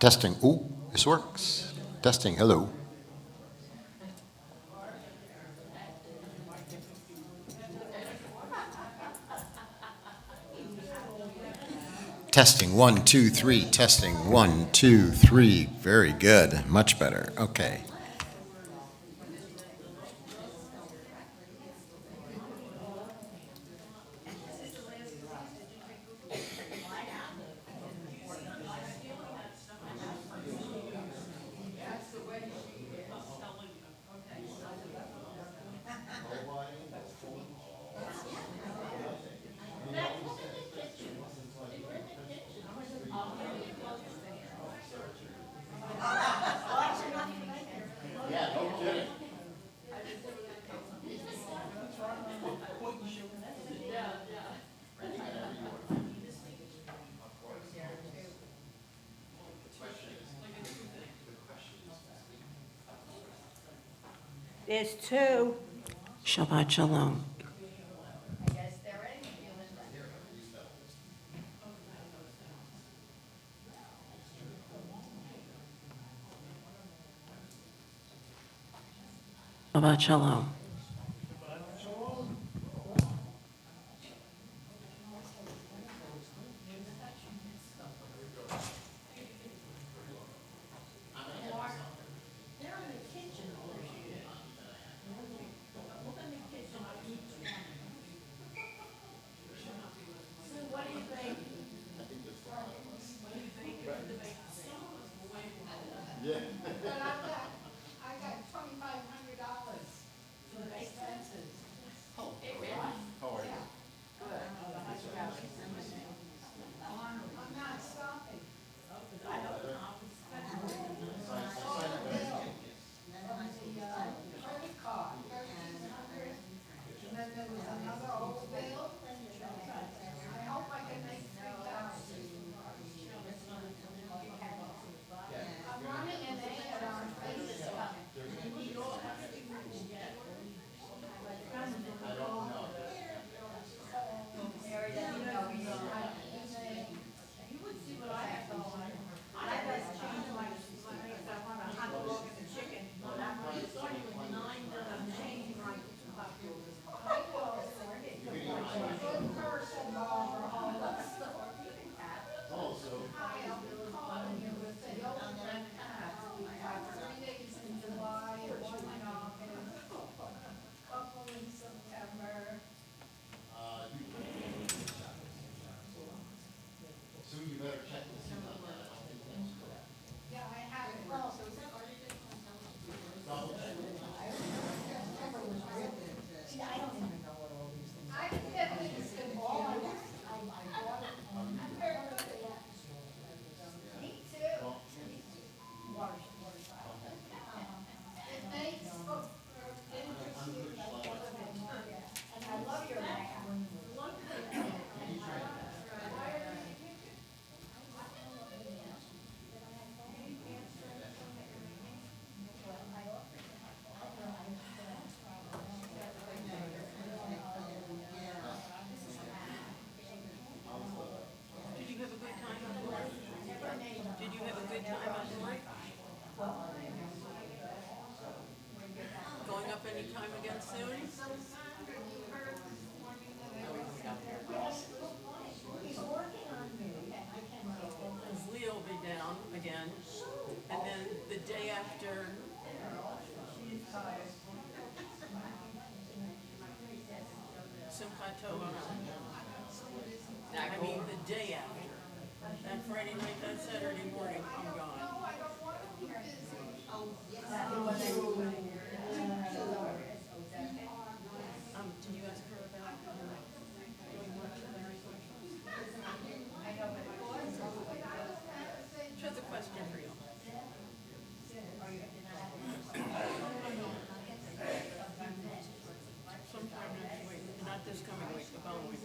Testing. Ooh, this works. Testing. Hello. Testing. 1, 2, 3. Testing. 1, 2, 3. Very good. Much better. Okay. There's two. Shabbat Shalom. Shabbat Shalom. Going up anytime again soon? Because Leo will be down again, and then the day after. Simchat Torah. I mean, the day after. That Friday night, that Saturday morning, I'm gone. Did you ask her about doing lunch with Mary? She has a question for you. Sometime next week, not this coming week, the following week.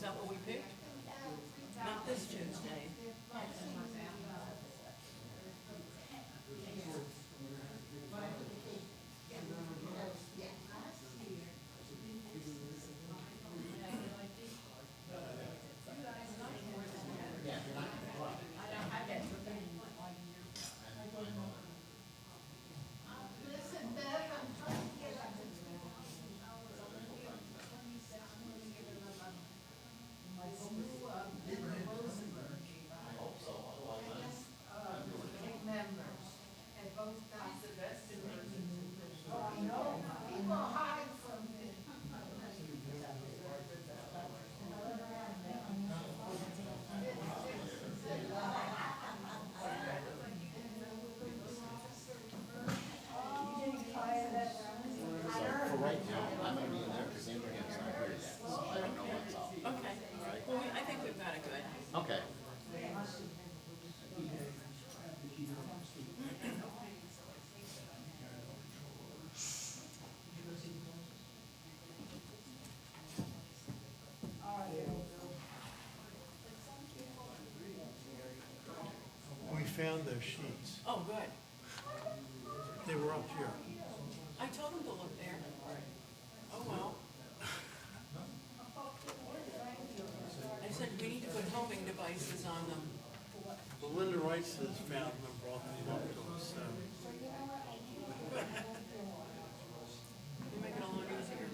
that what we picked? Not this Tuesday. For right now, I'm gonna be in there because Abraham's not here yet, so I don't know what's up. Okay. Well, I think we've got it good. Okay. We found those sheets. Oh, good. They were up here. I told him to look there. Oh, well. I said we need to put homing devices on them. Well, Linda Rice has found them and brought them up to us, so. You make it a lot easier.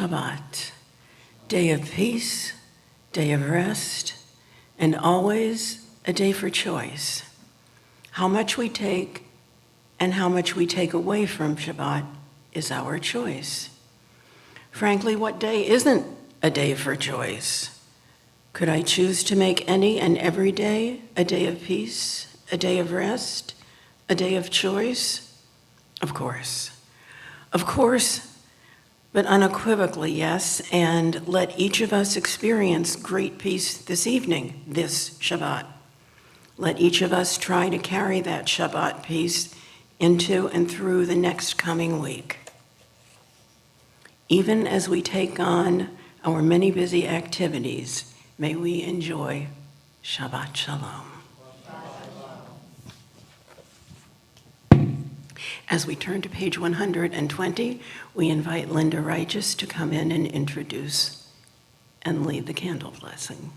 Shabbat, day of peace, day of rest, and always a day for choice. How much we take and how much we take away from Shabbat is our choice. Frankly, what day isn't a day for choice? Could I choose to make any and every day a day of peace, a day of rest, a day of choice? Of course. Of course, but unequivocally, yes, and let each of us experience great peace this evening, this Shabbat. Let each of us try to carry that Shabbat peace into and through the next coming week. Even as we take on our many busy activities, may we enjoy Shabbat Shalom. As we turn to page 120, we invite Linda Righteous to come in and introduce and lead the candle blessing.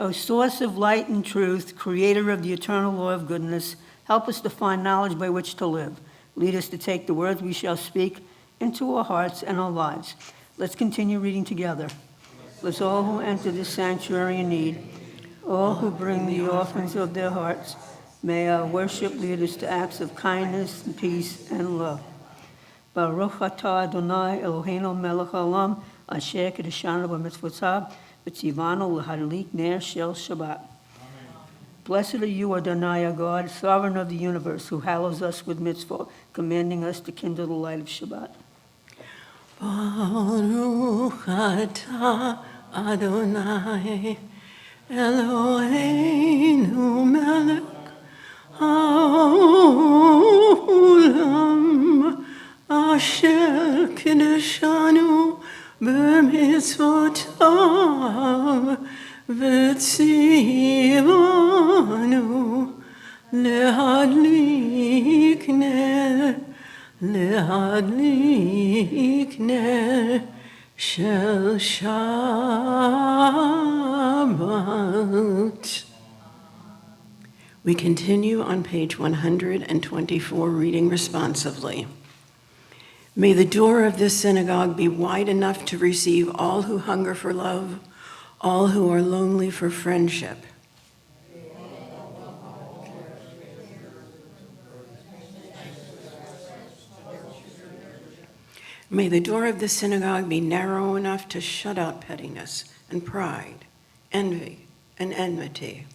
O source of light and truth, creator of the eternal law of goodness, help us to find knowledge by which to live. Lead us to take the words we shall speak into our hearts and our lives. Let's continue reading together. Bless all who enter this sanctuary in need, all who bring the offerings of their hearts. May our worship lead us to acts of kindness, and peace, and love. Baruch atah Adonai Eloheinu melech haolam, asher kedeshanu b'mitzvotav, v'tzivanu l'hadlik ner shel Shabbat. Blessed are you, Adonai, our God, sovereign of the universe, who hallows us with mitzvah, commanding us to kindle the light of Shabbat. Baruch atah Adonai Eloheinu melech haolam, asher kedeshanu b'mitzvotav, v'tzivanu lehadlik ner shel Shabbat. We continue on page 124, reading responsively. May the door of this synagogue be wide enough to receive all who hunger for love, all who are lonely for friendship. May the door of this synagogue be narrow enough to shut out pettiness and pride, envy and enmity.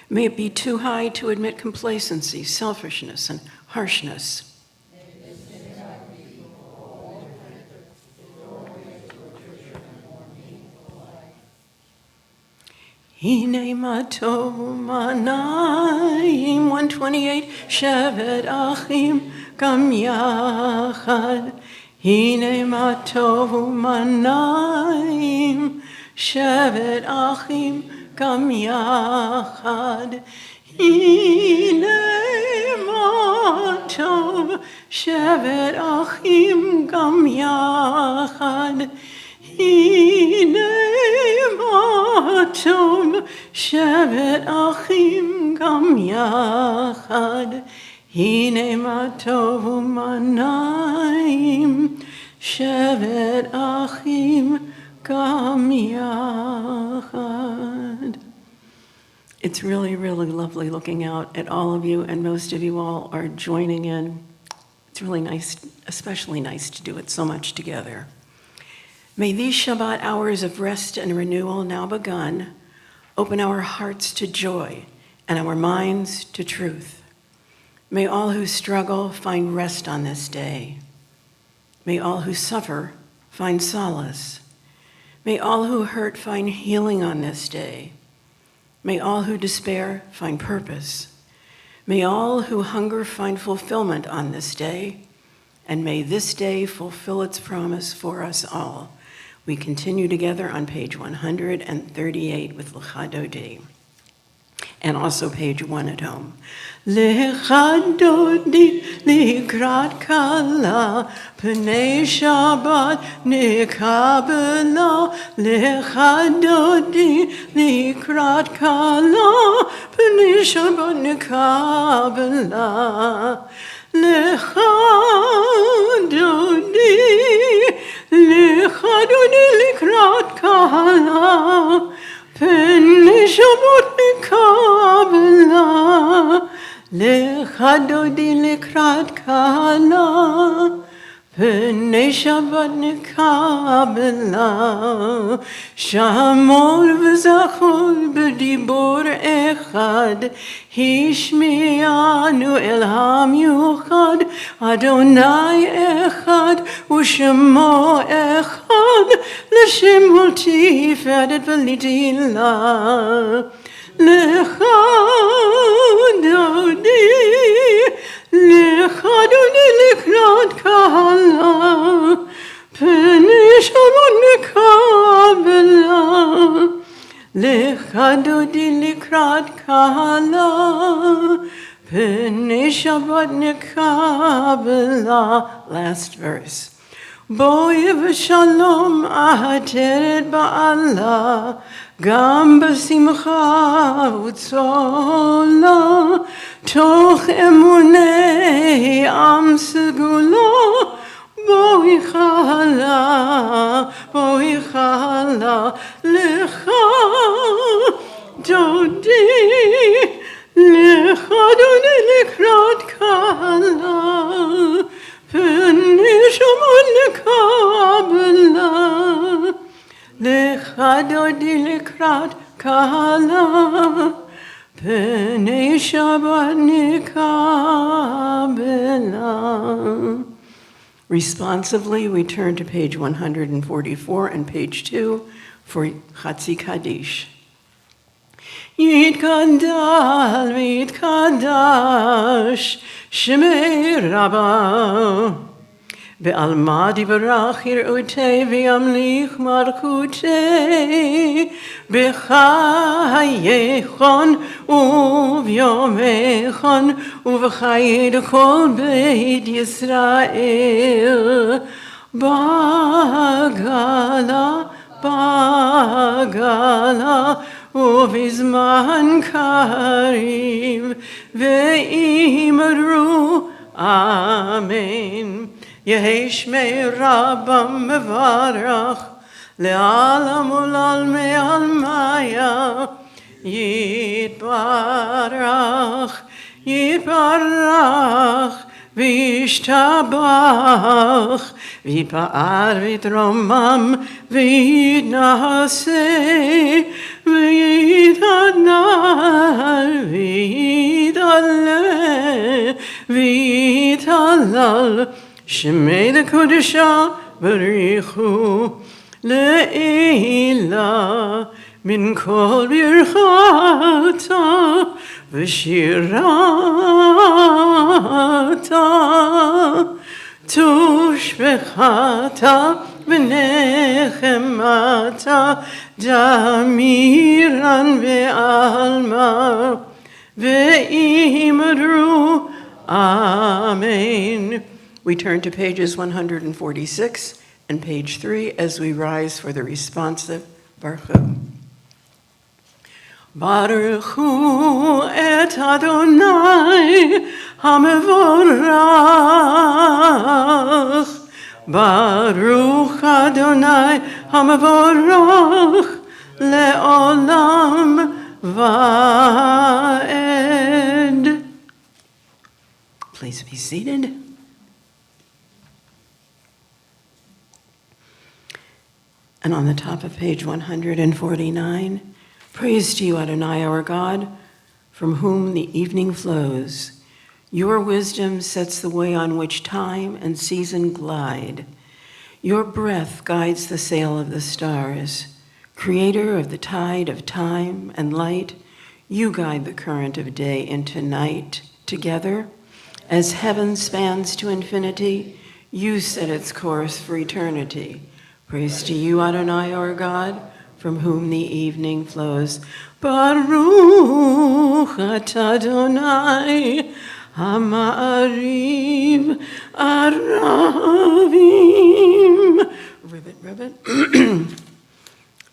May it be too high to admit complacency, selfishness, and harshness. Hine matov manayim, 128, shevet achim gam yachad. Hine matov manayim, shevet achim gam yachad. Hine matov, shevet achim gam yachad. Hine matov, shevet achim gam yachad. Hine matov umanayim, shevet achim gam yachad. It's really, really lovely looking out at all of you, and most of you all are joining in. It's really nice, especially nice to do it so much together. May these Shabbat hours of rest and renewal now begun open our hearts to joy and our minds to truth. May all who struggle find rest on this day. May all who suffer find solace. May all who hurt find healing on this day. May all who despair find purpose. May all who hunger find fulfillment on this day. And may this day fulfill its promise for us all. We continue together on page 138 with Lecha Dodi, and also page 1 at home. Lecha Dodi likrat kala, pnei Shabbat nekabela. Lecha Dodi likrat kala, pnei Shabbat nekabela. Lecha Dodi, Lecha Dodi likrat kala, pnei Shabbat nekabela. Lecha Dodi likrat kala, pnei Shabbat nekabela. Shamor v'zachor b'dibor echad, Hishmianu el hamiuchad. Adonai echad u'shemo echad, l'shem tiferet v'litila. Lecha Dodi, Lecha Dodi likrat kala, pnei Shabbat nekabela. Lecha Dodi likrat kala, pnei Shabbat nekabela. Last verse. בואי ושלום עטרת בעלה, גם בשמחה וצולה, תוך אמוני עם סגולה, בואי חלה, בואי חלה, לך דודי, לך דודי לקראת קהלה, פני שמות לקבלה, לך דודי לקראת קהלה, פני שבת נקבלה. Responsively, we turn to page 144 and page 2 for Chatzi Kaddish. Yitkadal v'yitkadash Shemei Rabbah Be'alma divrach yir'utei v'yamlich malchutei B'chayechon u'v'yomechon u'v'chayed kol beit Yisrael Bagala, bagala ובזמן קריב ואמרו אמן. יהי שמי רבם מברך לעלם ולעלמי עלמיה יתברך יתברך וישתבח ויתפאר ויתרומם ויתנשא ויתהדר ויתעלה ויתהלל שמי לקודשה בריחו לעילה מן כל ברכתה ושירתה תושבחתה ונחמתה דמירן ועלמה ואמרו Amen. We turn to pages 146 and page 3 as we rise for the responsive Baruch Hu. Baruch Hu et Adonai HaMevorach. Baruch Adonai HaMevorach le'olam va'ed. Please be seated. And on the top of page 149, praise to you, Adonai, our God, from whom the evening flows. Your wisdom sets the way on which time and season glide. Your breath guides the sail of the stars. Creator of the tide of time and light, you guide the current of day into night. Together, as heaven spans to infinity, you set its course for eternity. Praise to you, Adonai, our God, from whom the evening flows. Baruch atah Adonai Ha'ma'ariv Aravim. Ribbit.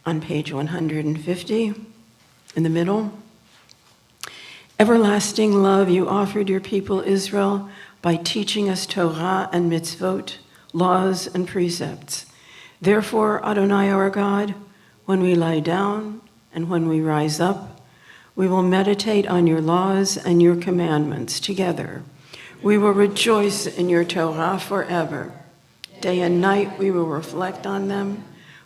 On page 150, in the middle. Everlasting love you offered your people Israel by teaching us Torah and mitzvot, laws and precepts. Therefore, Adonai our God, when we lie down and when we rise up, we will meditate on your laws and your commandments together. We will rejoice in your Torah forever. Day and night we will reflect on them,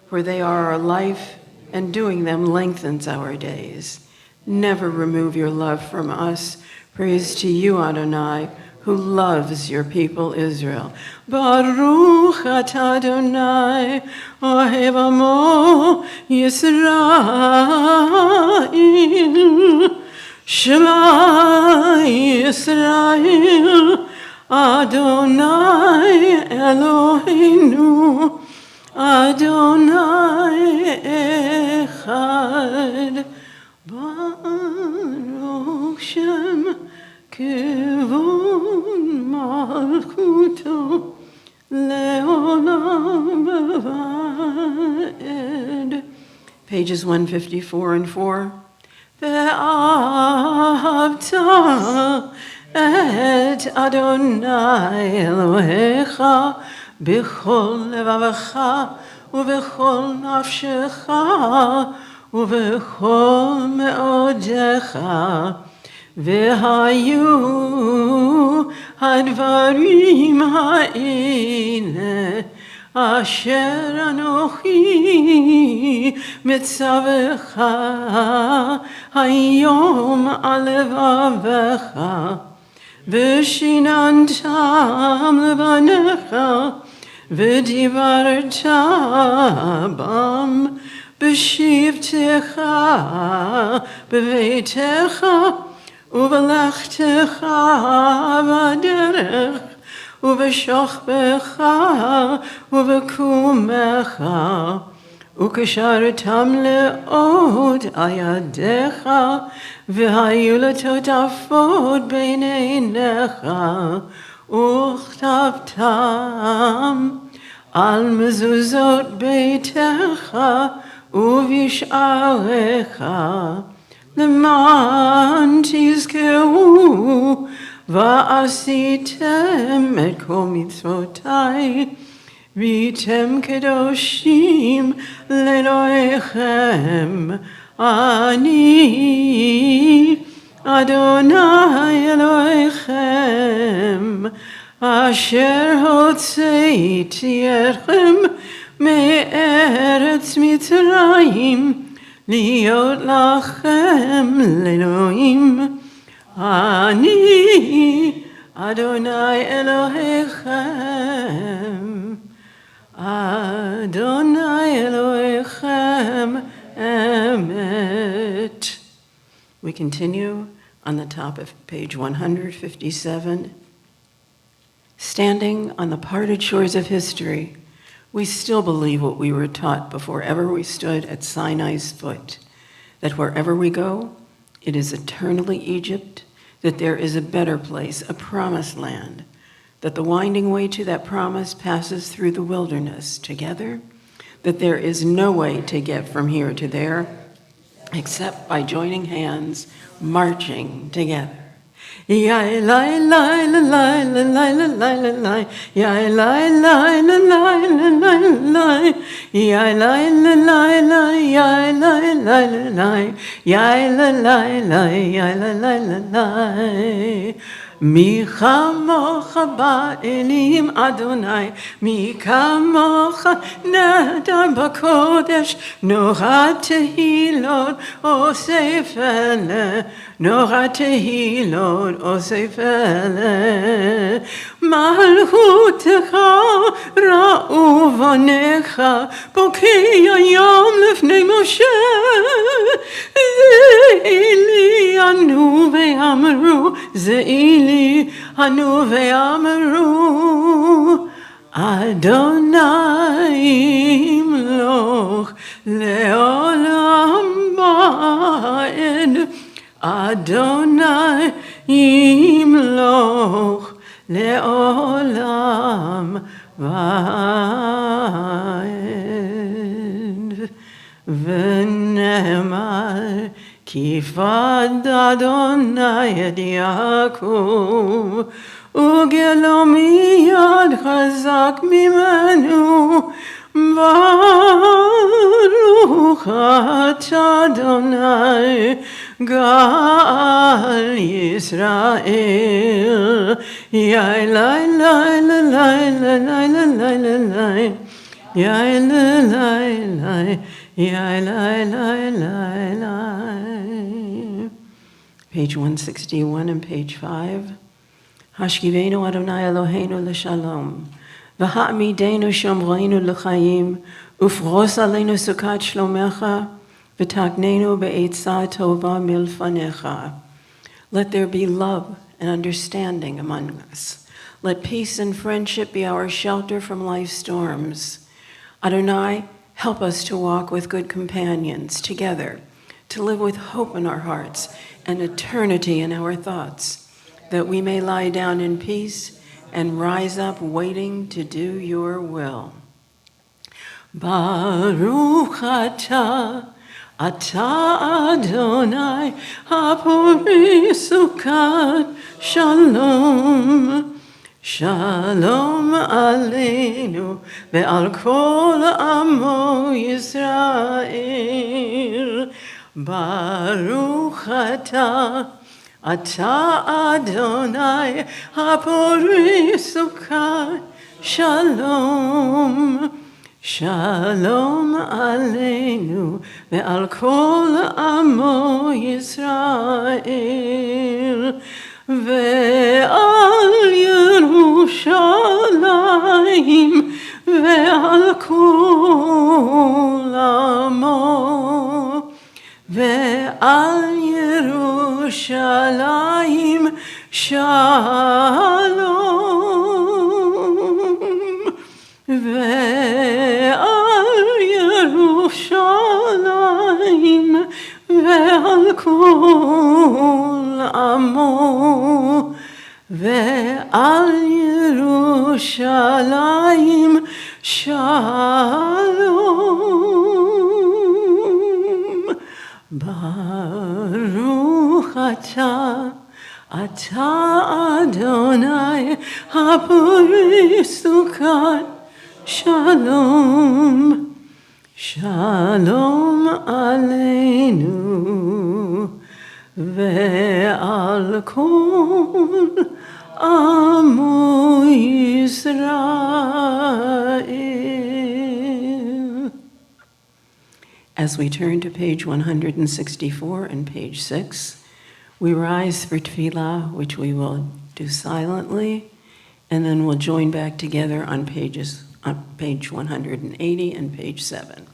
for they are our life, and doing them lengthens our days. Never remove your love from us. Praise to you, Adonai, who loves your people Israel. Baruch atah Adonai, ohev amo Yisrael. Shema Yisrael, Adonai Eloheinu, Adonai Echad. Baruch Shem Kevon Malchuto Leolam pages 154 and 4. ואהבת את אדוני אלוהיך בכל לבבך ובכל נפשך ובכל מאודיך. והיו הדברים האלה אשר אנוכי מצווך היום על לבבך, ושיננתם לבניך, ודיברת בם בשבתך, בביתך, ובלכתך בדרך, ובשוכבך ובקומך, וקשרתם לעוד על ידיך, והיו לטוטפות בין עיניך, וכתבתם על מזוזות ביתך ובשעריך, למען תזכרו ועשיתם את כל מצוותיי, והייתם קדושים לאלוהיכם. אני אדוני אלוהיכם, אשר הוצאתי אתכם מארץ מצרים, להיות לכם לאלוהים. אני אדוני אלוהיכם, אדוני אלוהיכם emet. We continue on the top of page 157. Standing on the parted shores of history, we still believe what we were taught before ever we stood at Sinai's foot, that wherever we go, it is eternally Egypt, that there is a better place, a promised land, that the winding way to that promise passes through the wilderness together, that there is no way to get from here to there except by joining hands, marching together. Ya la la la la la la la la la, ya la la la la la la la, ya la la la la, ya la la la, ya la la la, ya la la la. מי כמוך באלים אדוני, מי כמוך נדר בקודש, נורא תהילות אוסף אלה, נורא תהילות אוסף אלה. מלכותך ראו בניך, בוקע יום לפני משה, זה אלי ענו ואמרו, זה אלי ענו ואמרו, אדוני ימלוך לעולם ועד, אדוני ימלוך לעולם ועד. ונאמר כי פד אדוני את יעקב, וגלו מיד חזק ממנו, ברוך אתה אדוני גאל ישראל. יאי לי לי לי לי לי לי לי לי, יאי לי לי לי, יאי לי לי לי לי. Page 161 and page 5. Hashkivenu Adonai Eloheinu l'shalom, v'ha'amidenu shomreinu l'chaim, ufros aleinu sukat shlomecha, v'taknenu be'etzah tova milfanecha. Let there be love and understanding among us. Let peace and friendship be our shelter from life's storms. Adonai, help us to walk with good companions together, to live with hope in our hearts and eternity in our thoughts, that we may lie down in peace and rise up waiting to do your will. Baruch atah אתה אדוני הפוריס וכד שלום. שלום עלינו ועל כל עמו ישראל. ברוך אתה אדוני הפוריס וכד שלום. שלום עלינו ועל כל עמו ישראל. ועל ירושלים ועל כל עמו. ועל ירושלים שלום. ועל ירושלים ועל כל עמו. ועל ירושלים שלום. ברוך אתה אדוני הפוריס וכד שלום. שלום עלינו ועל כל עמו Israel. As we turn to page 164 and page 6, we rise for tefillah, which we will do silently, and then we'll join back together on page 180 and page 7.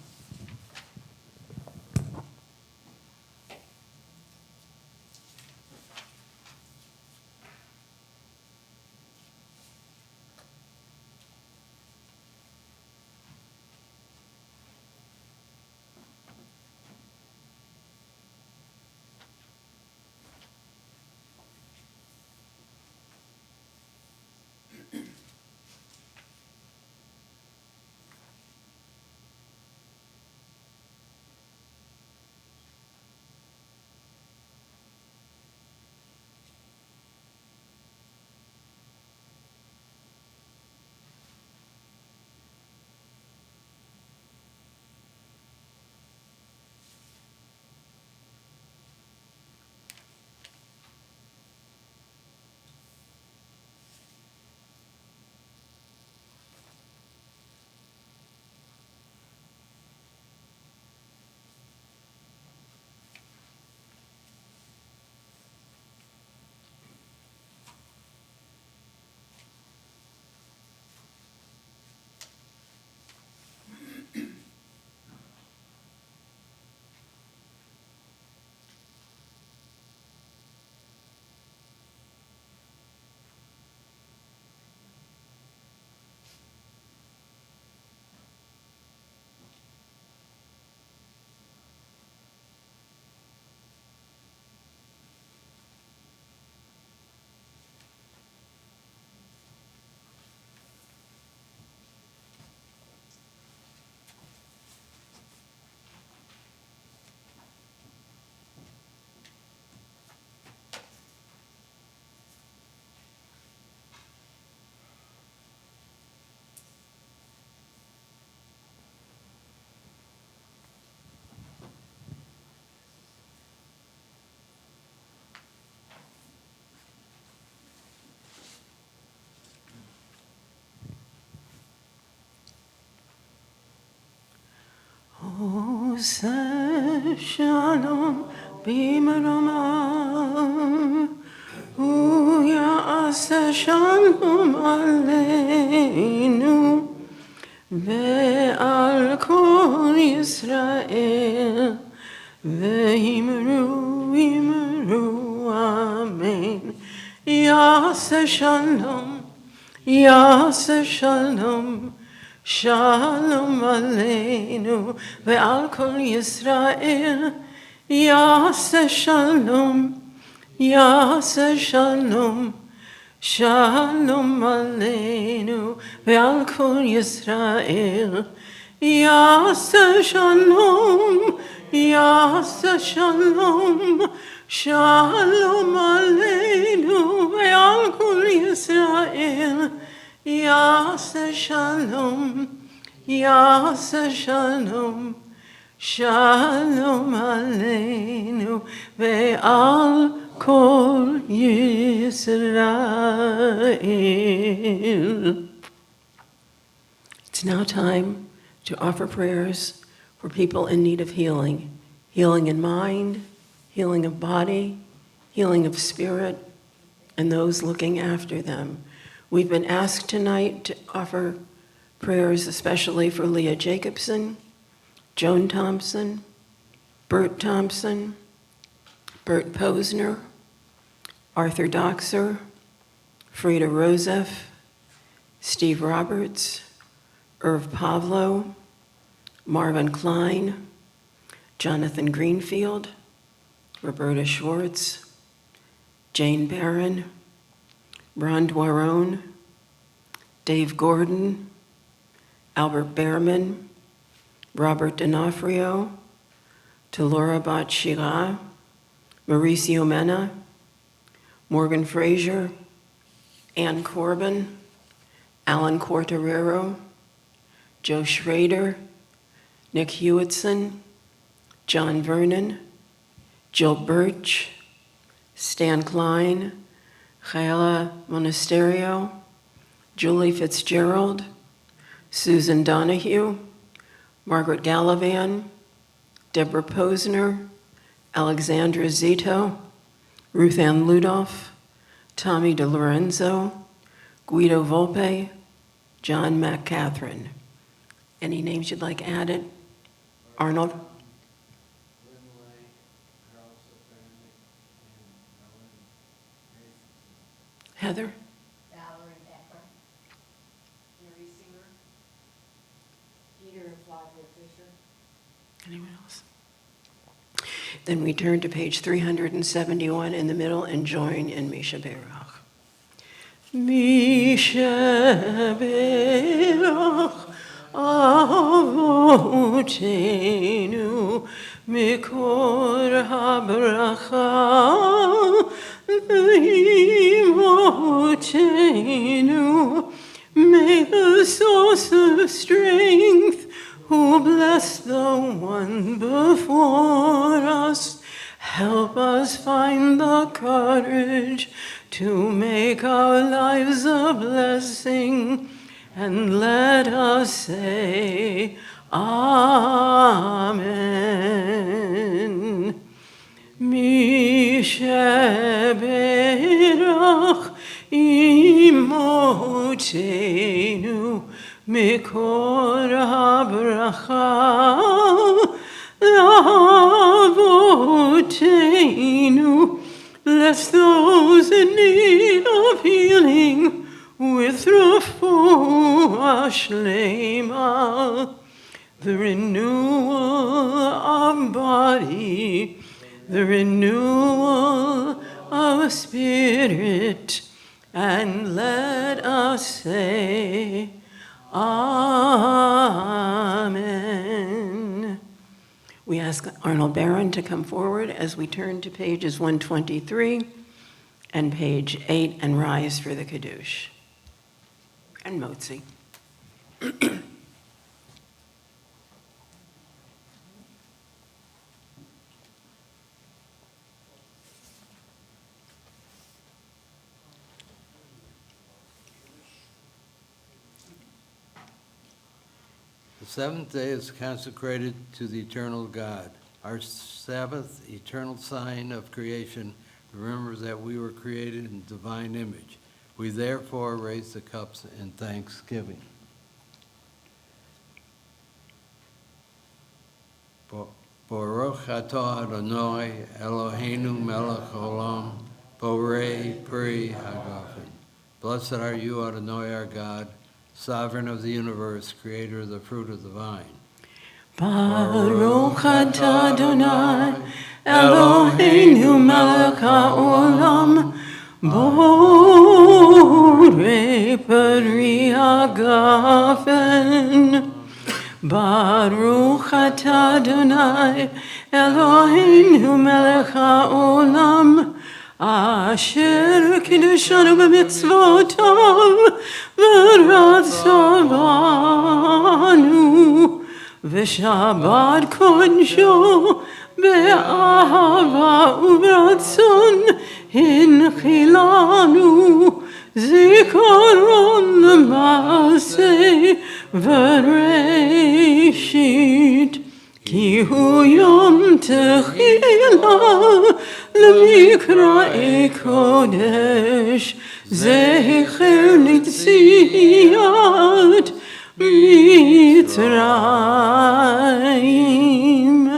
עושה שלום במרומיו, הוא יעשה שלום עלינו ועל כל ישראל, ואמרו אמרו אמן. יעשה שלום, יעשה שלום, שלום עלינו ועל כל ישראל. יעשה שלום, יעשה שלום, שלום עלינו ועל כל ישראל. יעשה שלום, Yasa Shalom, Shalom Aleinu, Ve'al Kol Yisrael. Yasa Shalom, Yasa Shalom, Shalom Aleinu, Ve'al Kol Yisrael. It's now time to offer prayers for people in need of healing. Healing in mind, healing of body, healing of spirit, and those looking after them. We've been asked tonight to offer prayers especially for Leah Jacobson, Joan Thompson, Bert Thompson, Bert Posner, Arthur Doxer, Frida Rosef, Steve Roberts, Irv Pavlo, Marvin Klein, Jonathan Greenfield, Roberta Schwartz, Jane Barron, Ron Dwaron, Dave Gordon, Albert Behrman, Robert D'Onofrio, Talora Bat-Shira, Mauricio Mena, Morgan Frazier, Ann Corbin, Alan Cortorero, Joe Schrader, Nick Hewitson, John Vernon, Jill Birch, Stan Klein, Jaela Monasterio, Julie Fitzgerald, Susan Donahue, Margaret Gallivan, Deborah Posner, Alexandra Zito, Ruth Ann Ludoff, Tommy DeLorenzo, Guido Volpe, John McCatherine. Any names you'd like added? Arnold? Heather? Valerie Becker. Mary Singer. Peter and Flavia Fisher. Anyone else? Then we turn to page 371 in the middle and join in Misha Berach. Misha Berach Avotenu Mikor HaBracha Imotenu. May the source of strength who bless the one before us help us find the courage to make our lives a blessing, and let us say Amen. Misheberach imotenu mikor habracha avotenu. Bless those in need of healing with refuah shlema, the renewal of body, the renewal of spirit, and let us say Amen. We ask Arnold Barron to come forward as we turn to pages 123 and page 8 and rise for the Kiddush. And Motzi. The seventh day is consecrated to the eternal God. Our Sabbath, eternal sign of creation, remembers that we were created in divine image. We therefore raise the cups in thanksgiving. Baruch atah Adonai Eloheinu melech olam, borei pri hagafen. Blessed are you, Adonai, our God, sovereign of the universe, creator of the fruit of the vine. Baruch atah Adonai Eloheinu melech haolam, borei pri hagafen. Baruch atah Adonai אלוהינו מלך העולם, אשר קידשנו במצוותיו ורצה בנו, ושבת קודשו באהבה וברצון הנחילנו, זיכרון למעשה וראשית. כי הוא יום תחילה למקראי קודש, זכר ליציאת מצרים.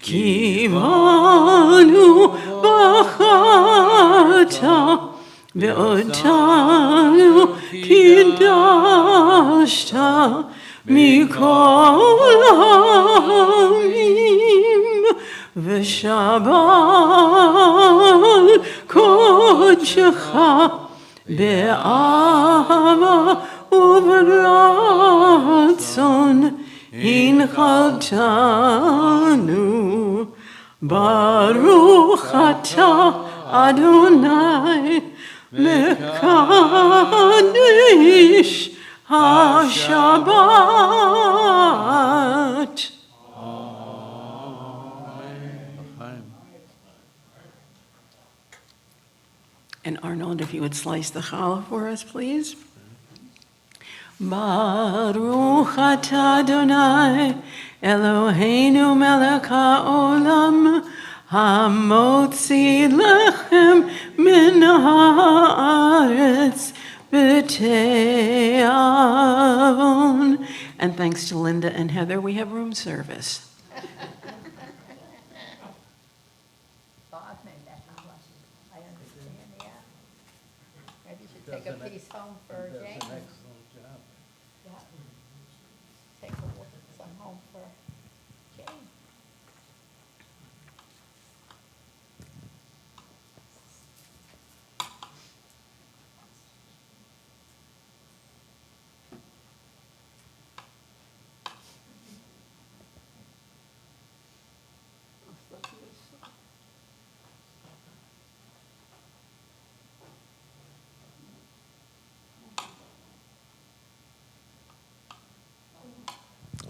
כי בנו בחרת ואותנו קידשת מכל העמים, ושבת קודשך באהבה וברצון הנחלתנו. ברוך אתה אדוני מקדש השבת. And Arnold, if you would slice the challah for us, please. Baruch atah Adonai Eloheinu melech haolam, hamotzi lechem min haaretz b'te'avon. And thanks to Linda and Heather, we have room service. Bachman, that's a blessing. I understand, yeah. Maybe you should take a piece home for James. Yeah. Take some home for James.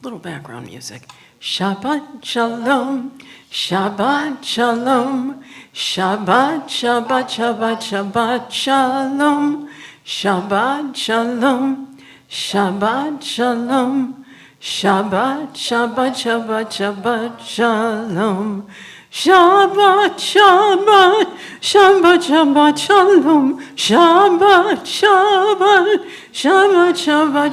Little background music. Shabbat shalom, Shabbat shalom, Shabbat, Shabbat, Shabbat, Shabbat shalom, Shabbat shalom, Shabbat shalom, Shabbat, Shabbat, Shabbat, Shabbat shalom. Shabbat, Shabbat, Shabbat, Shabbat, Shalom. Shabbat, Shabbat, Shabbat,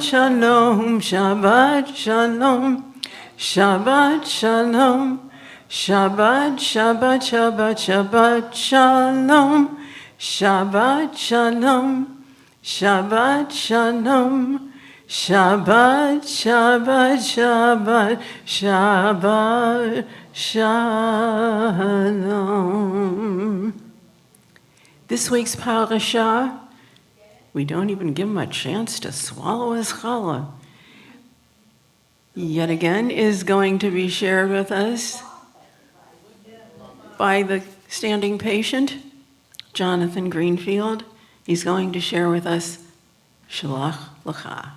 Shabbat, Shalom. Shabbat, Shalom. Shabbat, Shalom. Shabbat, Shabbat, Shabbat, Shabbat, Shalom. Shabbat, Shalom. Shabbat, Shalom. Shabbat, Shabbat, Shabbat, Shabbat, Shalom. This week's parasha, we don't even give him a chance to swallow his challah. Yet again is going to be shared with us by the standing patient, Jonathan Greenfield. He's going to share with us Shalach Lecha.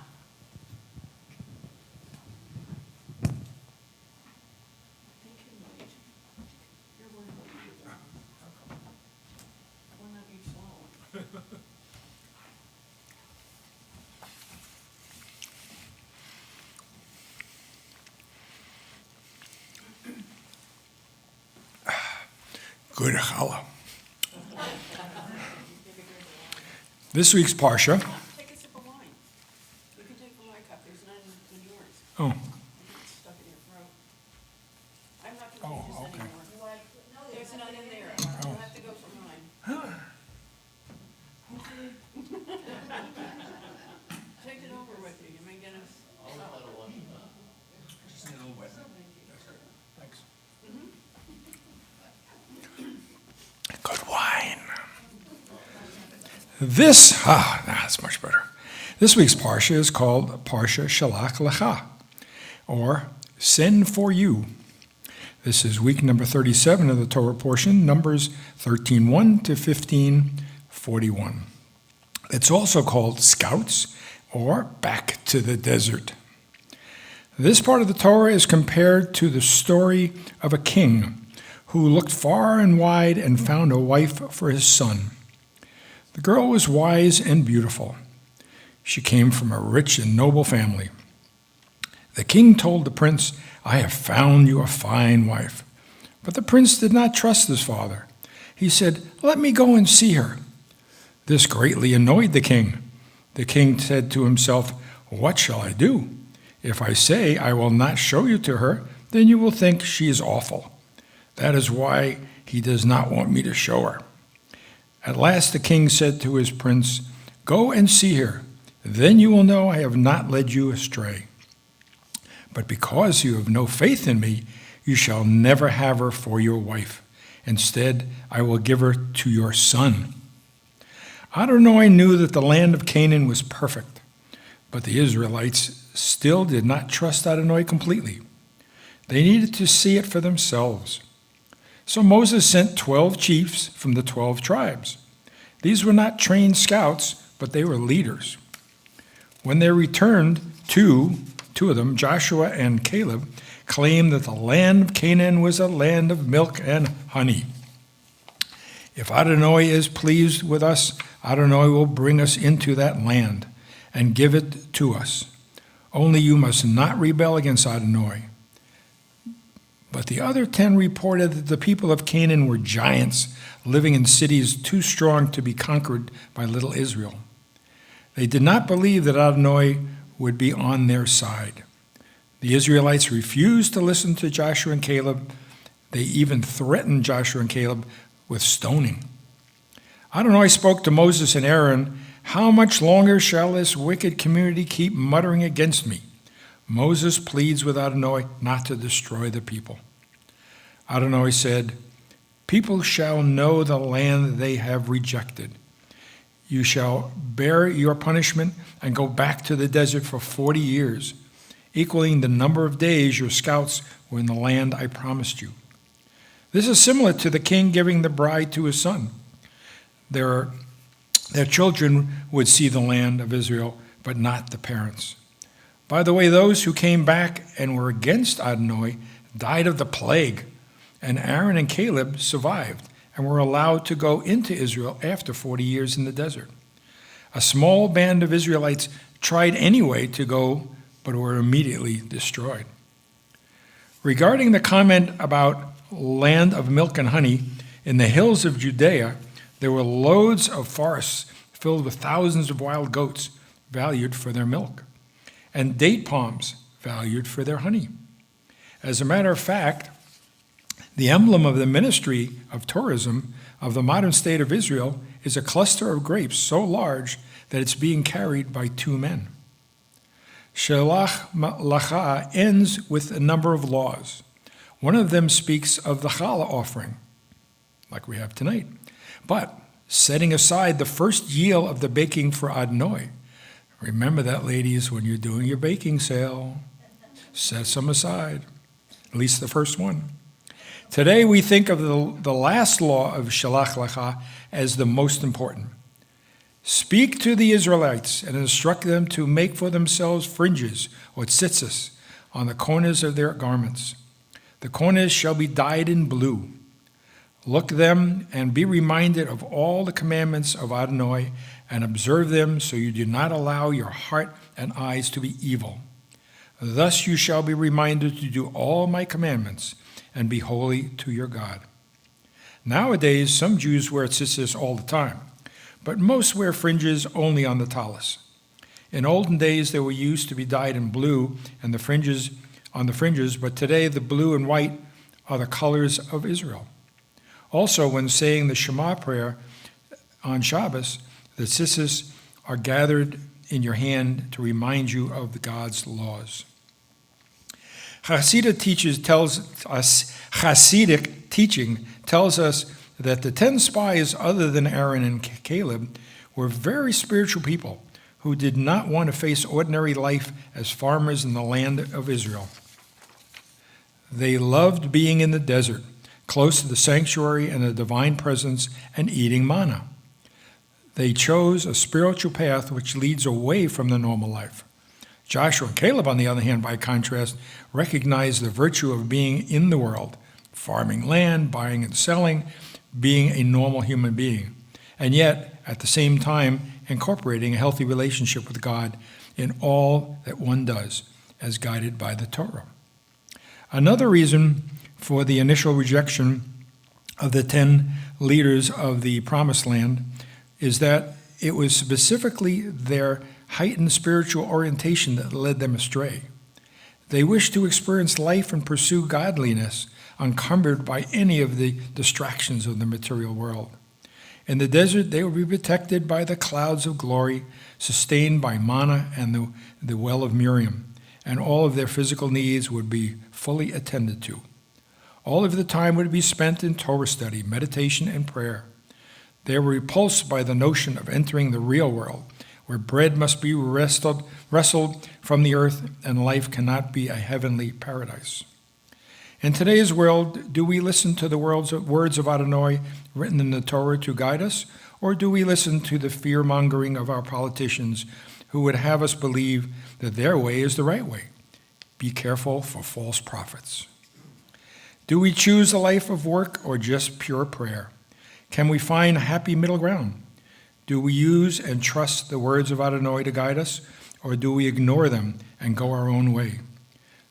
Good challah. This week's parsha. Take a sip of wine. You can take from my cup, there's none in yours. Oh, It's stuck in your throat. I'm not gonna use this okay. anymore. There's none in there. You'll have to go for mine. Take it over with you, you may get us. thanks. Good wine. That's much better. This week's parsha is called Parsha Shalach Lecha, or Send for You. This is week number 37 of the Torah portion, Numbers 13:1 to 15:41. It's also called Scouts or Back to the Desert. This part of the Torah is compared to the story of a king who looked far and wide and found a wife for his son. The girl was wise and beautiful. She came from a rich and noble family. The king told the prince, "I have found you a fine wife." But the prince did not trust his father. He said, "Let me go and see her." This greatly annoyed the king. The king said to himself, "What shall I do? If I say I will not show you to her, then you will think she is awful. That is why he does not want me to show her." At last the king said to his prince, "Go and see her. Then you will know I have not led you astray. But because you have no faith in me, you shall never have her for your wife. Instead, I will give her to your son." Adonai knew that the land of Canaan was perfect, but the Israelites still did not trust Adonai completely. They needed to see it for themselves. So Moses sent 12 chiefs from the 12 tribes. These were not trained scouts, but they were leaders. When they returned, two of them, Joshua and Caleb, claimed that the land of Canaan was a land of milk and honey. If Adonai is pleased with us, Adonai will bring us into that land and give it to us. Only you must not rebel against Adonai. But the other 10 reported that the people of Canaan were giants, living in cities too strong to be conquered by little Israel. They did not believe that Adonai would be on their side. The Israelites refused to listen to Joshua and Caleb. They even threatened Joshua and Caleb with stoning. Adonai spoke to Moses and Aaron, "How much longer shall this wicked community keep muttering against me?" Moses pleads with Adonai not to destroy the people. Adonai said, "People shall know the land they have rejected. You shall bear your punishment and go back to the desert for 40 years, equaling the number of days your scouts were in the land I promised you." This is similar to the king giving the bride to his son. Their children would see the land of Israel, but not the parents. By the way, those who came back and were against Adonai died of the plague, and Aaron and Caleb survived and were allowed to go into Israel after 40 years in the desert. A small band of Israelites tried anyway to go, but were immediately destroyed. Regarding the comment about land of milk and honey, in the hills of Judea, there were loads of forests filled with thousands of wild goats valued for their milk, and date palms valued for their honey. As a matter of fact, the emblem of the ministry of tourism of the modern state of Israel is a cluster of grapes so large that it's being carried by 2 men. Shelach Lacha ends with a number of laws. One of them speaks of the challah offering, like we have tonight, but setting aside the first yield of the baking for Adonai. Remember that, ladies, when you're doing your baking sale, set some aside, at least the first one. Today we think of the last law of Shelach Lacha as the most important. Speak to the Israelites and instruct them to make for themselves fringes or tzitzis on the corners of their garments. The corners shall be dyed in blue. Look them and be reminded of all the commandments of Adonai and observe them so you do not allow your heart and eyes to be evil. Thus you shall be reminded to do all my commandments and be holy to your God. Nowadays, some Jews wear tzitzis all the time, but most wear fringes only on the tallis. In olden days, they were used to be dyed in blue and the fringes on the fringes, but today the blue and white are the colors of Israel. Also, when saying the Shema prayer on Shabbos, the tzitzis are gathered in your hand to remind you of the God's laws. Hasidic teaching tells us that the 10 spies, other than Aaron and Caleb, were very spiritual people who did not want to face ordinary life as farmers in the land of Israel. They loved being in the desert, close to the sanctuary and the divine presence, and eating manna. They chose a spiritual path which leads away from the normal life. Joshua and Caleb, on the other hand, by contrast, recognized the virtue of being in the world, farming land, buying and selling, being a normal human being, and yet, at the same time, incorporating a healthy relationship with God in all that one does, as guided by the Torah. Another reason for the initial rejection of the 10 leaders of the Promised Land is that it was specifically their heightened spiritual orientation that led them astray. They wished to experience life and pursue godliness, unencumbered by any of the distractions of the material world. In the desert, they would be protected by the clouds of glory, sustained by manna and the well of Miriam, and all of their physical needs would be fully attended to. All of the time would be spent in Torah study, meditation, and prayer. They were repulsed by the notion of entering the real world, where bread must be wrestled from the earth and life cannot be a heavenly paradise. In today's world, do we listen to the words of Adonai written in the Torah to guide us, or do we listen to the fear-mongering of our politicians who would have us believe that their way is the right way? Be careful for false prophets. Do we choose a life of work or just pure prayer? Can we find a happy middle ground? Do we use and trust the words of Adonai to guide us, or do we ignore them and go our own way?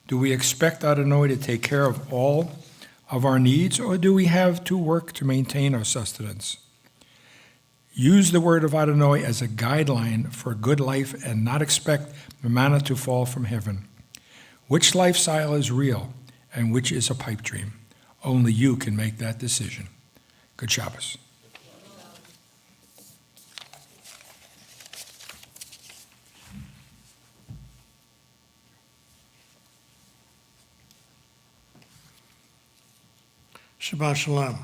Do we expect Adonai to take care of all of our needs, or do we have to work to maintain our sustenance? Use the word of Adonai as a guideline for a good life and not expect the manna to fall from heaven. Which lifestyle is real and which is a pipe dream? Only you can make that decision. Good Shabbos. Shabbat Shalom.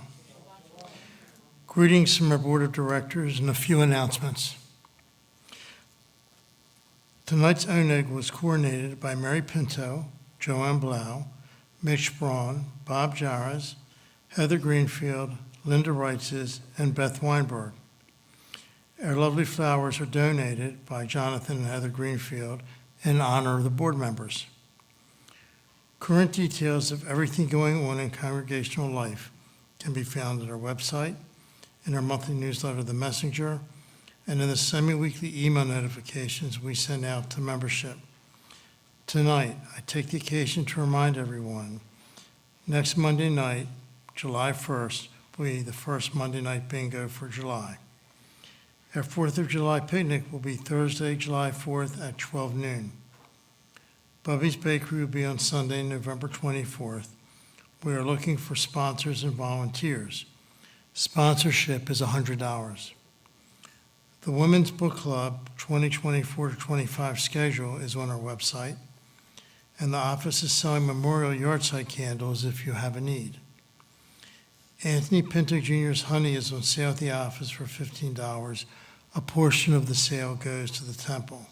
Greetings from our Board of Directors and a few announcements. Tonight's oneg was coordinated by Mary Pinto, Joanne Blau, Mitch Braun, Bob Jarras, Heather Greenfield, Linda Reitzes, and Beth Weinberg. Our lovely flowers are donated by Jonathan and Heather Greenfield in honor of the board members. Current details of everything going on in congregational life can be found at our website, in our monthly newsletter, The Messenger, and in the semi-weekly email notifications we send out to membership. Tonight, I take the occasion to remind everyone, next Monday night, July 1st, will be the first Monday night bingo for July. Our 4th of July picnic will be Thursday, July 4th at 12 noon. Bubby's Bakery will be on Sunday, November 24th. We are looking for sponsors and volunteers. Sponsorship is $100. The Women's Book Club 2024-25 schedule is on our website, and the office is selling memorial yard-site candles if you have a need. Anthony Pinto Jr.'s honey is on sale at the office for $15. A portion of the sale goes to the temple.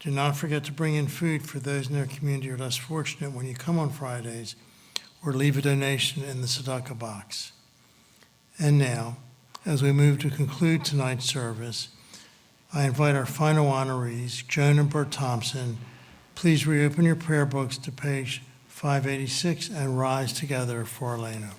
Do not forget to bring in food for those in their community who are less fortunate when you come on Fridays, or leave a donation in the tzedakah box. And now, as we move to conclude tonight's service, I invite our final honorees, Joan and Bert Thompson. Please reopen your prayer books to page 586 and rise together for Elena.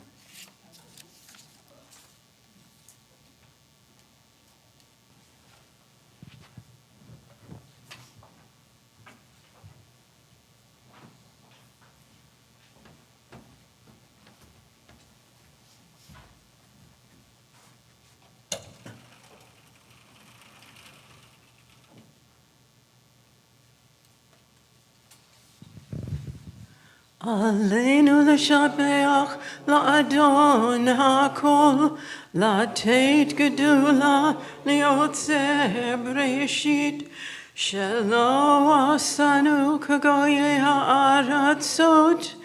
עלינו לשבח לאדון הכל, לתת גדולה ליוצר בראשית, שלא עשנו כגויי הארצות,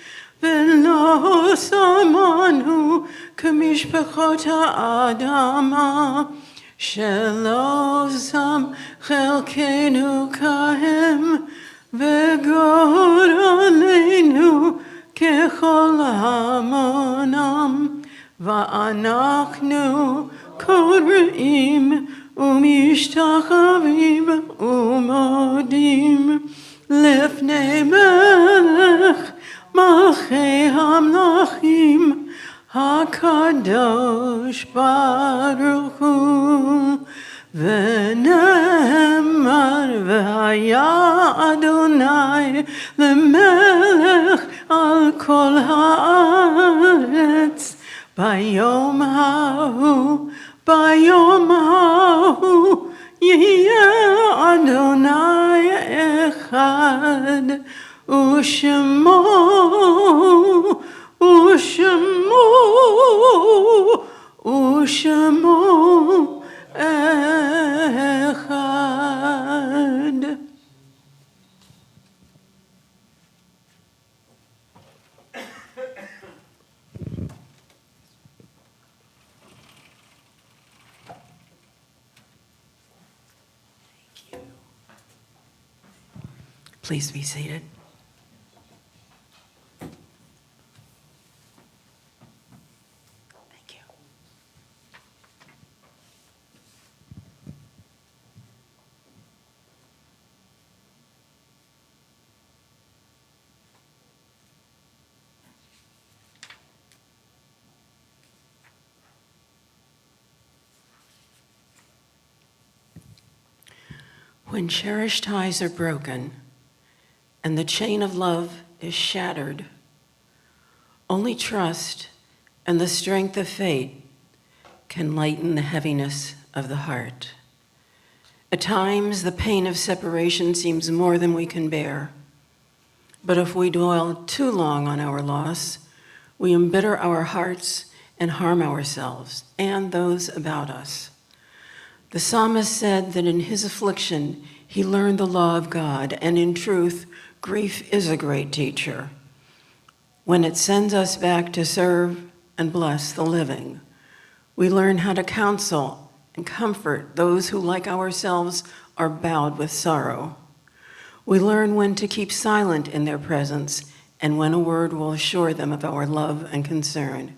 ולא שמנו כמשפחות האדמה, שלא שם חלקנו כהם, וגורלנו כבני Malchei Hamlachim, HaKadosh Baruch Hu, V'ne'emar v'haya Adonai l'melech al kol haaretz, Bayom hahu, Yeh Adonai echad, Ushemo echad. Please be seated. Thank you. When cherished ties are broken and the chain of love is shattered, only trust and the strength of faith can lighten the heaviness of the heart. At times, the pain of separation seems more than we can bear. But if we dwell too long on our loss, we embitter our hearts and harm ourselves and those about us. The psalmist said that in his affliction, he learned the law of God, and in truth, grief is a great teacher. When it sends us back to serve and bless the living, we learn how to counsel and comfort those who, like ourselves, are bowed with sorrow. We learn when to keep silent in their presence and when a word will assure them of our love and concern.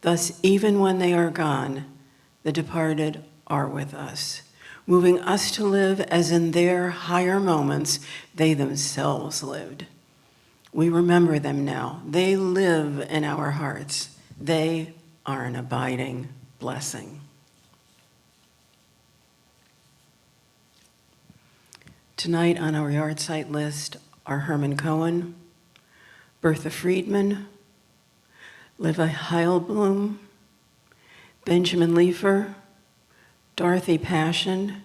Thus, even when they are gone, the departed are with us, moving us to live as in their higher moments they themselves lived. We remember them now. They live in our hearts. They are an abiding blessing. Tonight on our yard site list are Herman Cohen, Bertha Friedman, Liva Heilblum, Benjamin Leifer, Dorothy Passion,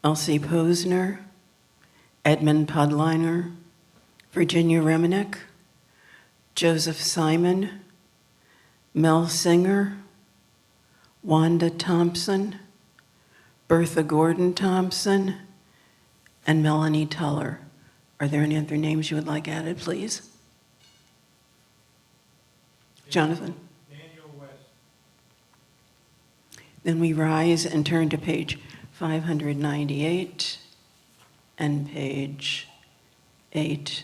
Elsie Posner, Edmund Podliner, Virginia Reminick, Joseph Simon, Mel Singer, Wanda Thompson, Bertha Gordon Thompson, and Melanie Tuller. Are there any other names you would like added, please? Jonathan? Daniel West. Then we rise and turn to page 598 and page 8.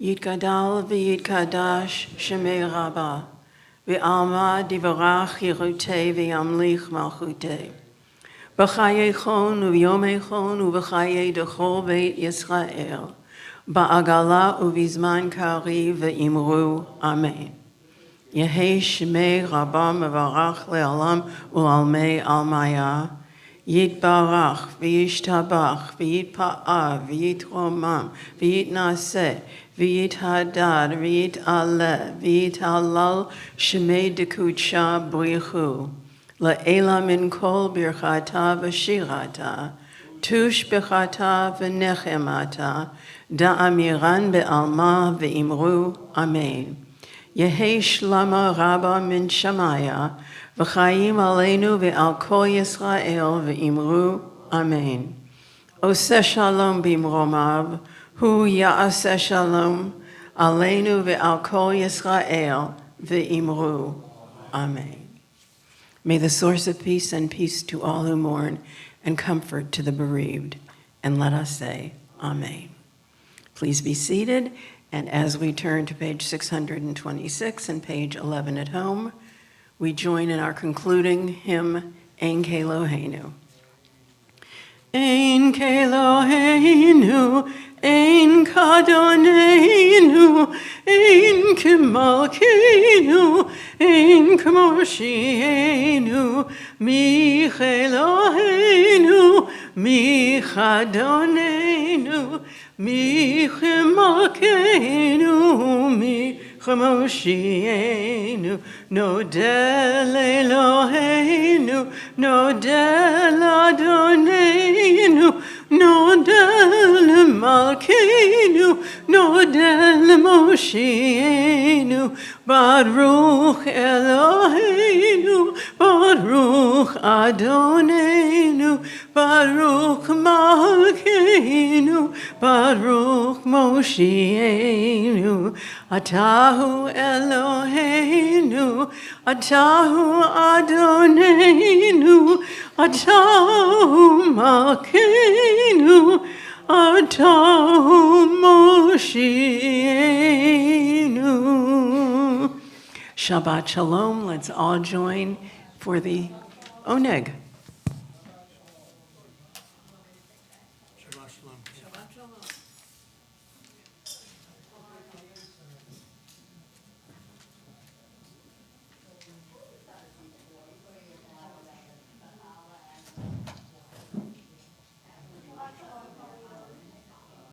Yitgadal v'yitkadash shemei rabba v'alma divarach yirutei v'yamlich malchutei b'chayei chon u'yomei chon u'b'chayei dechol beit Yisrael ba'agala u'bizman kari v'imru amen. Yehei shemei rabba mevarach le'alam u'almei almaya Yitbarach v'yishtabach v'yitpa'a v'yitromam v'yitnaseh v'yithadad v'yit'aleh v'yit'alal shemei dekudsha brichu la'ela min kol birchata v'shirata tush bechata v'nechemata da'amiran be'alma v'imru amen. Yehei shlama rabba min shamaya v'chayim aleinu ve'al kol Yisrael ve'imru amen. Oseh shalom b'imromav, hu ya'aseh shalom aleinu ve'al kol Yisrael ve'imru amen. May the source of peace send peace to all who mourn and comfort to the bereaved. And let us say, amen. Please be seated. And as we turn to page 626 and page 11 at home, we join in our concluding hymn, Ein Keloheinu. Ein Keloheinu, Ein kadonenu, ein kemalkeinu, ein kemoshienu, mich Eloheinu, mich Adonenu, mich kemalkeinu, mich Moshienu, Nodel Eloheinu, Nodel Adonenu, Nodel Malkeinu, Nodel Moshienu, Baruch Eloheinu, Baruch Adonenu, Baruch Malkeinu, Baruch Moshienu, Atahu Eloheinu, Atahu Adonenu, Atahu Malkeinu, Atahu Moshienu. Shabbat Shalom. Let's all join for the Oneg.